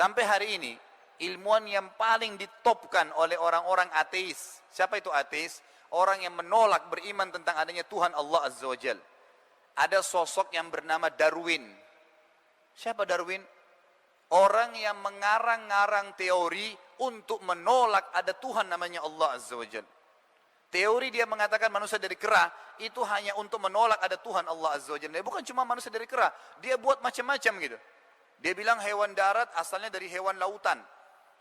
Sampai hari ini, ilmuwan yang paling ditopkan oleh orang-orang ateis. Siapa itu ateis? Orang yang menolak beriman tentang adanya Tuhan Allah Azza wa Jal. Ada sosok yang bernama Darwin. Siapa Darwin? Orang yang mengarang-ngarang teori untuk menolak ada Tuhan namanya Allah Azza wa Jal. Teori dia mengatakan manusia dari kera itu hanya untuk menolak ada Tuhan Allah Azza wa Jalla. Bukan cuma manusia dari kera, dia buat macam-macam gitu. Dia bilang hewan darat asalnya dari hewan lautan.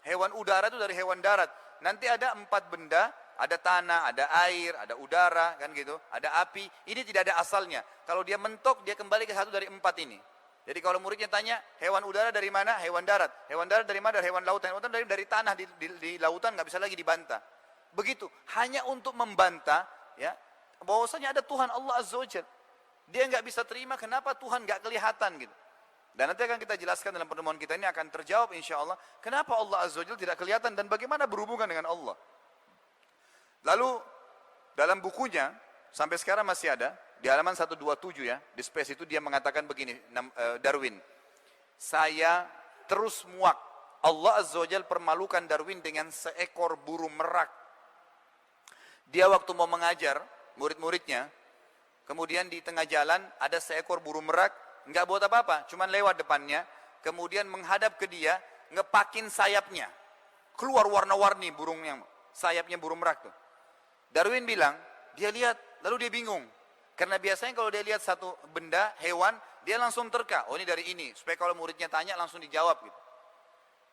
Hewan udara itu dari hewan darat. Nanti ada 4 benda, ada tanah, ada air, ada udara, kan gitu, ada api. Ini tidak ada asalnya. Kalau dia mentok, dia kembali ke satu dari 4 ini. Jadi kalau muridnya tanya, hewan udara dari mana? Hewan darat. Hewan darat dari mana? Dari hewan lautan. Hewan lautan dari tanah di lautan, nggak bisa lagi dibantah. Begitu, hanya untuk membantah, ya, bahwasanya ada Tuhan Allah Azza wa Jalla. Dia nggak bisa terima kenapa Tuhan nggak kelihatan gitu. Dan nanti akan kita jelaskan dalam pertemuan kita ini akan terjawab insya Allah. Kenapa Allah Azza wa Jalla tidak kelihatan dan bagaimana berhubungan dengan Allah. Lalu dalam bukunya sampai sekarang masih ada di halaman 127 ya, di space itu dia mengatakan begini, Darwin. Saya terus muak. Allah Azza wa Jalla permalukan Darwin dengan seekor burung merak. Dia waktu mau mengajar murid-muridnya, kemudian di tengah jalan ada seekor burung merak, nggak buat apa-apa, cuman lewat depannya, kemudian menghadap ke dia, ngepakin sayapnya, keluar warna-warni burungnya, sayapnya burung merak tuh. Darwin bilang, dia lihat, lalu dia bingung, karena biasanya kalau dia lihat satu benda, hewan, dia langsung terka, oh ini dari ini, supaya kalau muridnya tanya langsung dijawab gitu.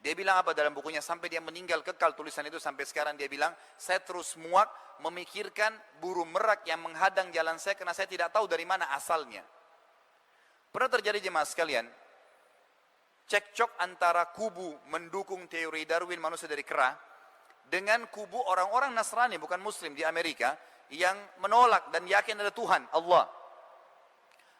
Dia bilang apa dalam bukunya, sampai dia meninggal kekal tulisan itu sampai sekarang dia bilang, saya terus muak memikirkan burung merak yang menghadang jalan saya karena saya tidak tahu dari mana asalnya. Pernah terjadi jemaah sekalian, cekcok antara kubu mendukung teori Darwin manusia dari kera dengan kubu orang-orang Nasrani bukan Muslim di Amerika yang menolak dan yakin ada Tuhan Allah.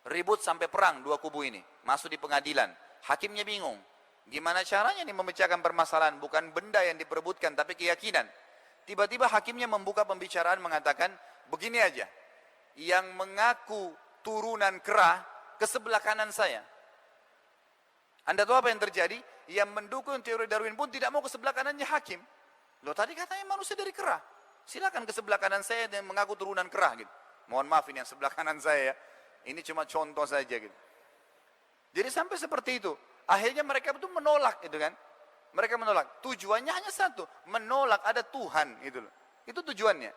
Ribut sampai perang dua kubu ini, masuk di pengadilan. Hakimnya bingung. Gimana caranya nih memecahkan permasalahan? Bukan benda yang diperebutkan, tapi keyakinan. Tiba-tiba hakimnya membuka pembicaraan mengatakan, begini aja, yang mengaku turunan kera ke sebelah kanan saya. Anda tahu apa yang terjadi? Yang mendukung teori Darwin pun tidak mau ke sebelah kanannya hakim. Loh tadi katanya manusia dari kera. Silakan ke sebelah kanan saya yang mengaku turunan kera. Gitu. Mohon maaf ini yang sebelah kanan saya ya. Ini cuma contoh saja gitu. Jadi sampai seperti itu. Akhirnya mereka itu menolak gitu kan. Mereka menolak. Tujuannya hanya satu, menolak ada Tuhan gitu loh. Itu tujuannya.